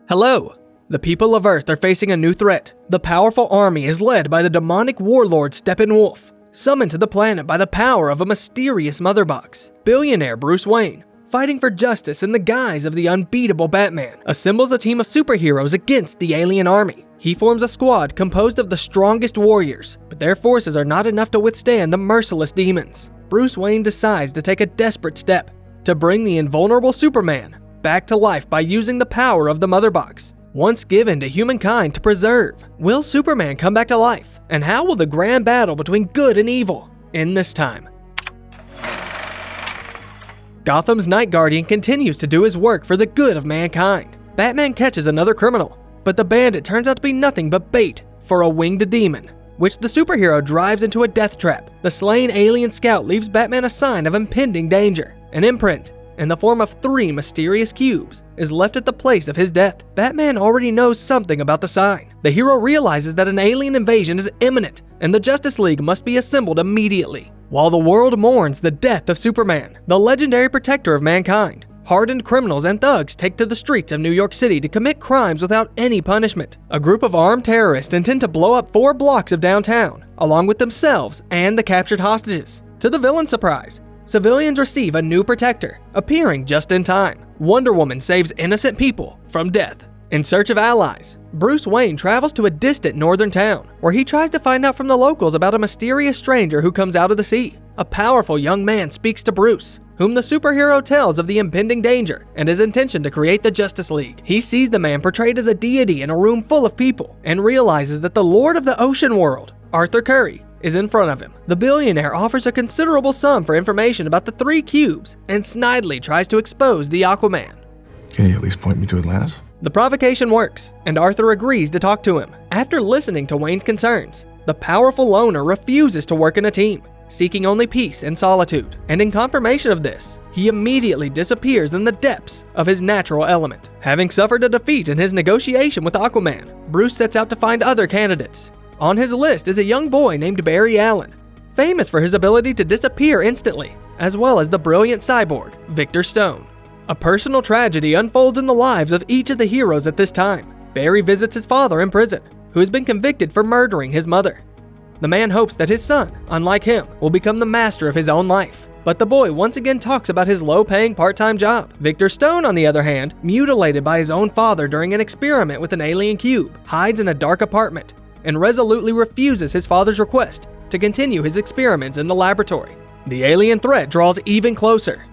Hello! The people of Earth are facing a new threat. The powerful army is led by the demonic warlord Steppenwolf, summoned to the planet by the power of a mysterious mother box. Billionaire Bruce Wayne, fighting for justice in the guise of the unbeatable Batman, assembles a team of superheroes against the alien army. He forms a squad composed of the strongest warriors, but their forces are not enough to withstand the merciless demons. Bruce Wayne decides to take a desperate step to bring the invulnerable Superman back to life by using the power of the Mother Box, once given to humankind to preserve. Will Superman come back to life? And how will the grand battle between good and evil end this time? Gotham's Night Guardian continues to do his work for the good of mankind. Batman catches another criminal, but the bandit turns out to be nothing but bait for a winged demon, which the superhero drives into a death trap. The slain alien scout leaves Batman a sign of impending danger. An imprint, in the form of 3 mysterious cubes, is left at the place of his death. Batman already knows something about the sign. The hero realizes that an alien invasion is imminent, and the Justice League must be assembled immediately. While the world mourns the death of Superman, the legendary protector of mankind, hardened criminals and thugs take to the streets of New York City to commit crimes without any punishment. A group of armed terrorists intend to blow up 4 blocks of downtown, along with themselves and the captured hostages. To the villain's surprise, civilians receive a new protector, appearing just in time. Wonder Woman saves innocent people from death. In search of allies, Bruce Wayne travels to a distant northern town, where he tries to find out from the locals about a mysterious stranger who comes out of the sea. A powerful young man speaks to Bruce, whom the superhero tells of the impending danger and his intention to create the Justice League. He sees the man portrayed as a deity in a room full of people, and realizes that the Lord of the Ocean World, Arthur Curry, is in front of him. The billionaire offers a considerable sum for information about the 3 cubes, and snidely tries to expose the Aquaman. Can you at least point me to Atlantis? The provocation works, and Arthur agrees to talk to him. After listening to Wayne's concerns, the powerful loner refuses to work in a team, seeking only peace and solitude. And in confirmation of this, he immediately disappears in the depths of his natural element. Having suffered a defeat in his negotiation with Aquaman, Bruce sets out to find other candidates. On his list is a young boy named Barry Allen, famous for his ability to disappear instantly, as well as the brilliant cyborg, Victor Stone. A personal tragedy unfolds in the lives of each of the heroes at this time. Barry visits his father in prison, who has been convicted for murdering his mother. The man hopes that his son, unlike him, will become the master of his own life. But the boy once again talks about his low-paying part-time job. Victor Stone, on the other hand, mutilated by his own father during an experiment with an alien cube, hides in a dark apartment and resolutely refuses his father's request to continue his experiments in the laboratory. The alien threat draws even closer.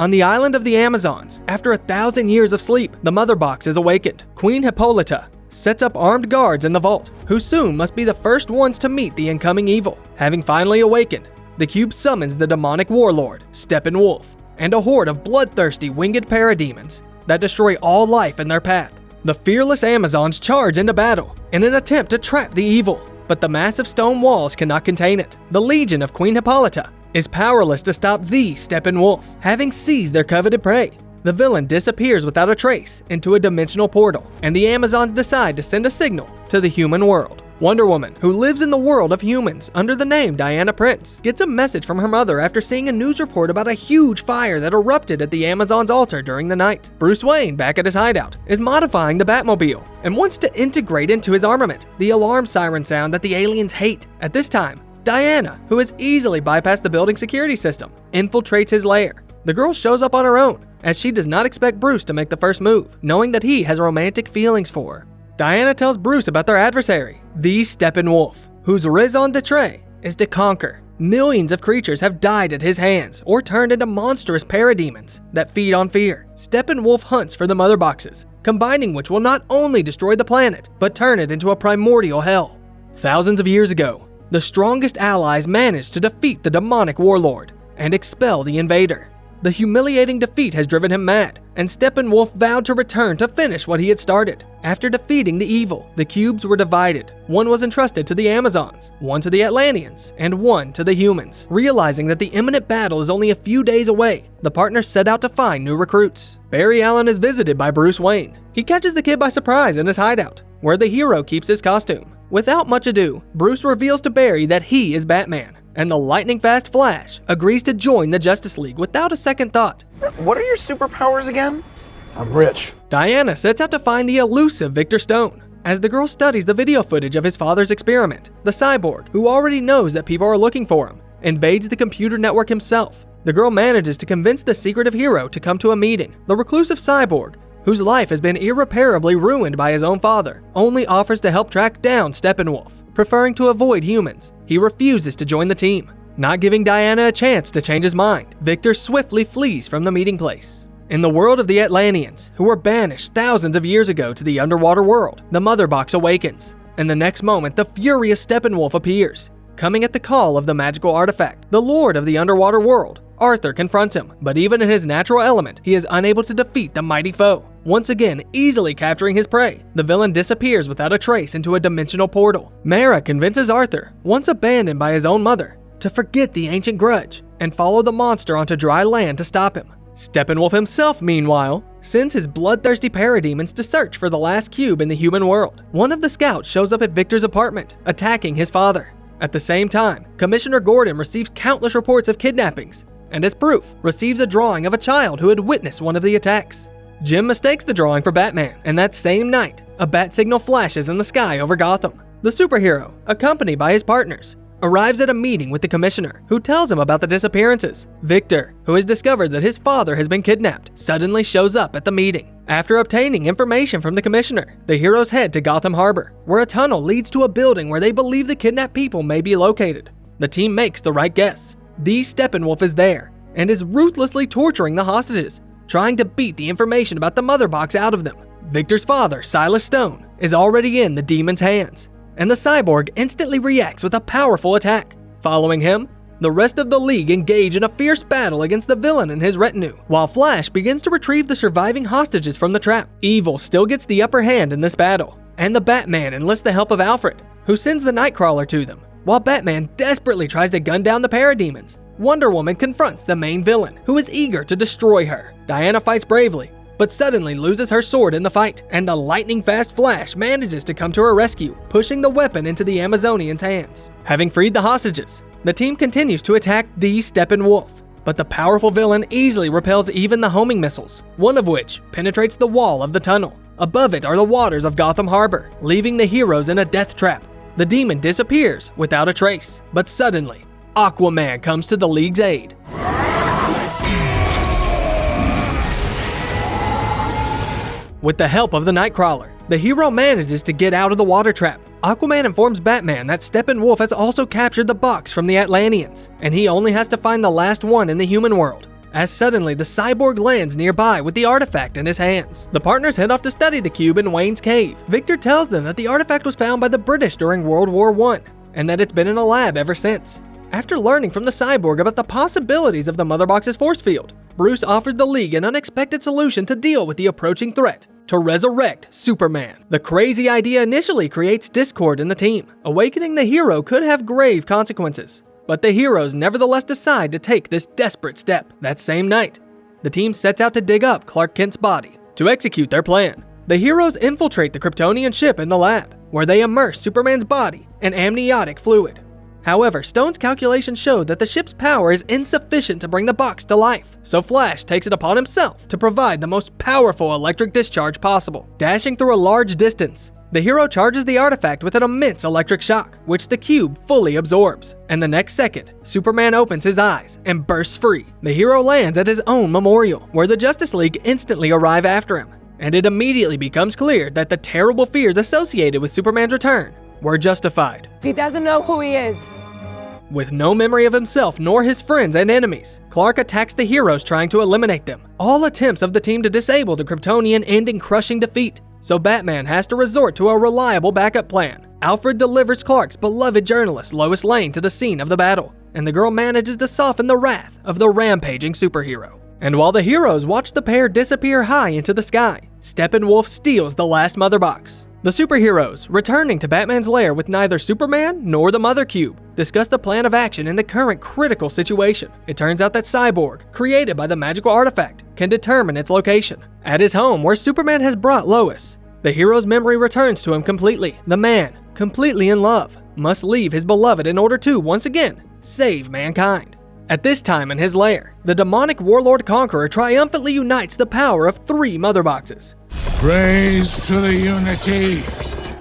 On the island of the Amazons, after 1,000 years of sleep, the Mother Box is awakened. Queen Hippolyta sets up armed guards in the vault, who soon must be the first ones to meet the incoming evil. Having finally awakened, the cube summons the demonic warlord, Steppenwolf, and a horde of bloodthirsty winged parademons that destroy all life in their path. The fearless Amazons charge into battle in an attempt to trap the evil, but the massive stone walls cannot contain it. The Legion of Queen Hippolyta is powerless to stop the Steppenwolf. Having seized their coveted prey, the villain disappears without a trace into a dimensional portal, and the Amazons decide to send a signal to the human world. Wonder Woman, who lives in the world of humans under the name Diana Prince, gets a message from her mother after seeing a news report about a huge fire that erupted at the Amazons' altar during the night. Bruce Wayne, back at his hideout, is modifying the Batmobile and wants to integrate into his armament the alarm siren sound that the aliens hate. At this time, Diana, who has easily bypassed the building security system, infiltrates his lair. The girl shows up on her own, as she does not expect Bruce to make the first move, knowing that he has romantic feelings for her. Diana tells Bruce about their adversary, the Steppenwolf, whose raison d'etre is to conquer. Millions of creatures have died at his hands or turned into monstrous parademons that feed on fear. Steppenwolf hunts for the Mother Boxes, combining which will not only destroy the planet, but turn it into a primordial hell. Thousands of years ago, the strongest allies managed to defeat the demonic warlord and expel the invader. The humiliating defeat has driven him mad, and Steppenwolf vowed to return to finish what he had started. After defeating the evil, the cubes were divided. One was entrusted to the Amazons, one to the Atlanteans, and one to the humans. Realizing that the imminent battle is only a few days away, the partners set out to find new recruits. Barry Allen is visited by Bruce Wayne. He catches the kid by surprise in his hideout, where the hero keeps his costume. Without much ado, Bruce reveals to Barry that he is Batman, and the lightning-fast Flash agrees to join the Justice League without a second thought. What are your superpowers again? I'm rich. Diana sets out to find the elusive Victor Stone. As the girl studies the video footage of his father's experiment, the cyborg, who already knows that people are looking for him, invades the computer network himself. The girl manages to convince the secretive hero to come to a meeting. The reclusive cyborg, whose life has been irreparably ruined by his own father, only offers to help track down Steppenwolf. Preferring to avoid humans, he refuses to join the team. Not giving Diana a chance to change his mind, Victor swiftly flees from the meeting place. In the world of the Atlanteans, who were banished thousands of years ago to the underwater world, the Mother Box awakens, and the next moment the furious Steppenwolf appears. Coming at the call of the magical artifact, the lord of the underwater world, Arthur confronts him, but even in his natural element, he is unable to defeat the mighty foe. Once again, easily capturing his prey, the villain disappears without a trace into a dimensional portal. Mara convinces Arthur, once abandoned by his own mother, to forget the ancient grudge and follow the monster onto dry land to stop him. Steppenwolf himself, meanwhile, sends his bloodthirsty parademons to search for the last cube in the human world. One of the scouts shows up at Victor's apartment, attacking his father. At the same time, Commissioner Gordon receives countless reports of kidnappings, and as proof, receives a drawing of a child who had witnessed one of the attacks. Jim mistakes the drawing for Batman, and that same night, a bat signal flashes in the sky over Gotham. The superhero, accompanied by his partners, arrives at a meeting with the commissioner, who tells him about the disappearances. Victor, who has discovered that his father has been kidnapped, suddenly shows up at the meeting. After obtaining information from the commissioner, the heroes head to Gotham Harbor, where a tunnel leads to a building where they believe the kidnapped people may be located. The team makes the right guess. The Steppenwolf is there, and is ruthlessly torturing the hostages, trying to beat the information about the Mother Box out of them. Victor's father, Silas Stone, is already in the demon's hands, and the cyborg instantly reacts with a powerful attack. Following him, the rest of the League engage in a fierce battle against the villain and his retinue, while Flash begins to retrieve the surviving hostages from the trap. Evil still gets the upper hand in this battle, and the Batman enlists the help of Alfred, who sends the Nightcrawler to them. While Batman desperately tries to gun down the parademons, Wonder Woman confronts the main villain, who is eager to destroy her. Diana fights bravely, but suddenly loses her sword in the fight, and the lightning-fast Flash manages to come to her rescue, pushing the weapon into the Amazonian's hands. Having freed the hostages, the team continues to attack the Steppenwolf, but the powerful villain easily repels even the homing missiles, one of which penetrates the wall of the tunnel. Above it are the waters of Gotham Harbor, leaving the heroes in a death trap. The demon disappears without a trace, but suddenly, Aquaman comes to the League's aid. With the help of the Nightcrawler, the hero manages to get out of the water trap. Aquaman informs Batman that Steppenwolf has also captured the box from the Atlanteans, and he only has to find the last one in the human world. As suddenly, the cyborg lands nearby with the artifact in his hands. The partners head off to study the cube in Wayne's cave. Victor tells them that the artifact was found by the British during World War I, and that it's been in a lab ever since. After learning from the cyborg about the possibilities of the Mother Box's force field, Bruce offers the League an unexpected solution to deal with the approaching threat: to resurrect Superman. The crazy idea initially creates discord in the team. Awakening the hero could have grave consequences, but the heroes nevertheless decide to take this desperate step. That same night, the team sets out to dig up Clark Kent's body. To execute their plan, the heroes infiltrate the Kryptonian ship in the lab, where they immerse Superman's body in amniotic fluid. However, Stone's calculations showed that the ship's power is insufficient to bring the box to life, so Flash takes it upon himself to provide the most powerful electric discharge possible. Dashing through a large distance, the hero charges the artifact with an immense electric shock, which the cube fully absorbs. And the next second, Superman opens his eyes and bursts free. The hero lands at his own memorial, where the Justice League instantly arrive after him, and it immediately becomes clear that the terrible fears associated with Superman's return were justified. He doesn't know who he is. With no memory of himself nor his friends and enemies, Clark attacks the heroes trying to eliminate them. All attempts of the team to disable the Kryptonian end in crushing defeat, so Batman has to resort to a reliable backup plan. Alfred delivers Clark's beloved journalist Lois Lane to the scene of the battle, and the girl manages to soften the wrath of the rampaging superhero. And while the heroes watch the pair disappear high into the sky, Steppenwolf steals the last Mother Box. The superheroes, returning to Batman's lair with neither Superman nor the Mother Cube, discuss the plan of action in the current critical situation. It turns out that Cyborg, created by the magical artifact, can determine its location. At his home, where Superman has brought Lois, the hero's memory returns to him completely. The man, completely in love, must leave his beloved in order to, once again, save mankind. At this time in his lair, the demonic warlord conqueror triumphantly unites the power of 3 mother boxes. Praise to the unity!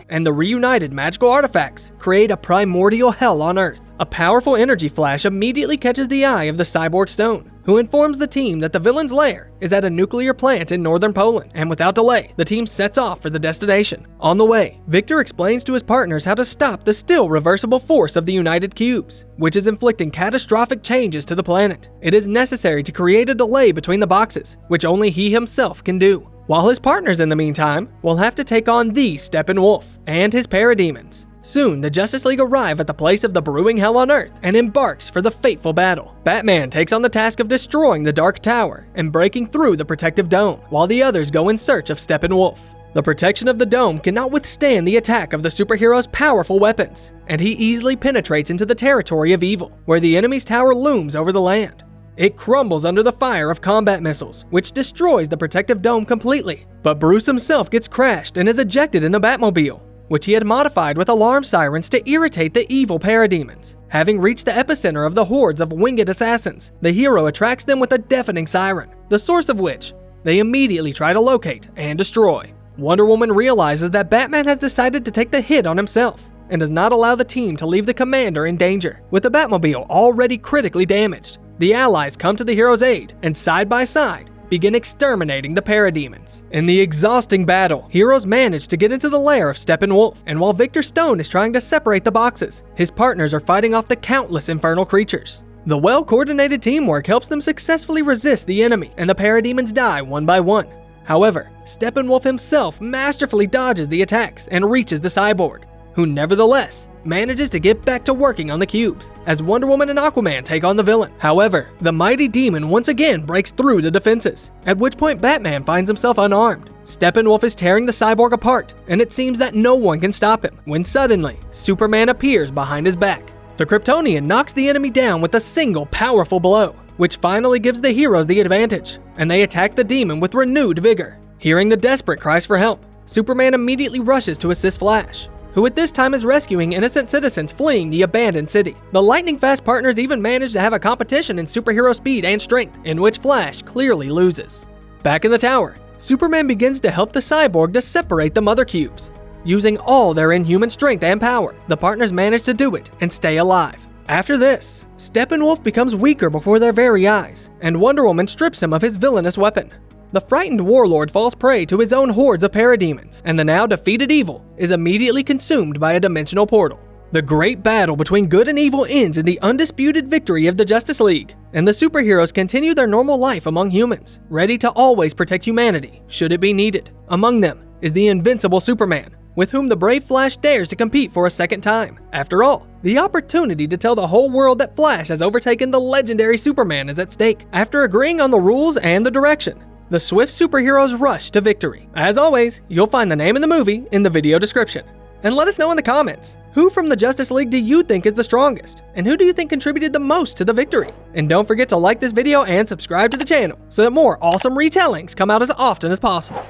And the reunited magical artifacts create a primordial hell on Earth. A powerful energy flash immediately catches the eye of the cyborg Stone, who informs the team that the villain's lair is at a nuclear plant in northern Poland, and without delay, the team sets off for the destination. On the way, Victor explains to his partners how to stop the still reversible force of the United Cubes, which is inflicting catastrophic changes to the planet. It is necessary to create a delay between the boxes, which only he himself can do, while his partners in the meantime will have to take on the Steppenwolf and his parademons. Soon, the Justice League arrive at the place of the brewing hell on Earth and embarks for the fateful battle. Batman takes on the task of destroying the Dark Tower and breaking through the protective dome, while the others go in search of Steppenwolf. The protection of the dome cannot withstand the attack of the superhero's powerful weapons, and he easily penetrates into the territory of evil, where the enemy's tower looms over the land. It crumbles under the fire of combat missiles, which destroys the protective dome completely. But Bruce himself gets crashed and is ejected in the Batmobile, which he had modified with alarm sirens to irritate the evil parademons. Having reached the epicenter of the hordes of winged assassins, the hero attracts them with a deafening siren, the source of which they immediately try to locate and destroy. Wonder Woman realizes that Batman has decided to take the hit on himself and does not allow the team to leave the commander in danger. With the Batmobile already critically damaged, the allies come to the hero's aid and side by side begin exterminating the parademons. In the exhausting battle, heroes manage to get into the lair of Steppenwolf, and while Victor Stone is trying to separate the boxes, his partners are fighting off the countless infernal creatures. The well-coordinated teamwork helps them successfully resist the enemy, and the parademons die one by one. However, Steppenwolf himself masterfully dodges the attacks and reaches the cyborg, who nevertheless manages to get back to working on the cubes, as Wonder Woman and Aquaman take on the villain. However, the mighty demon once again breaks through the defenses, at which point Batman finds himself unarmed. Steppenwolf is tearing the cyborg apart, and it seems that no one can stop him, when suddenly, Superman appears behind his back. The Kryptonian knocks the enemy down with a single powerful blow, which finally gives the heroes the advantage, and they attack the demon with renewed vigor. Hearing the desperate cries for help, Superman immediately rushes to assist Flash, who at this time is rescuing innocent citizens fleeing the abandoned city. The lightning-fast partners even manage to have a competition in superhero speed and strength, in which Flash clearly loses. Back in the tower, Superman begins to help the cyborg to separate the mother cubes. Using all their inhuman strength and power, the partners manage to do it and stay alive. After this, Steppenwolf becomes weaker before their very eyes, and Wonder Woman strips him of his villainous weapon. The frightened warlord falls prey to his own hordes of parademons, and the now defeated evil is immediately consumed by a dimensional portal. The great battle between good and evil ends in the undisputed victory of the Justice League, and the superheroes continue their normal life among humans, ready to always protect humanity, should it be needed. Among them is the invincible Superman, with whom the brave Flash dares to compete for a second time. After all, the opportunity to tell the whole world that Flash has overtaken the legendary Superman is at stake. After agreeing on the rules and the direction, the swift superheroes rush to victory. As always, you'll find the name of the movie in the video description. And let us know in the comments, who from the Justice League do you think is the strongest? And who do you think contributed the most to the victory? And don't forget to like this video and subscribe to the channel so that more awesome retellings come out as often as possible.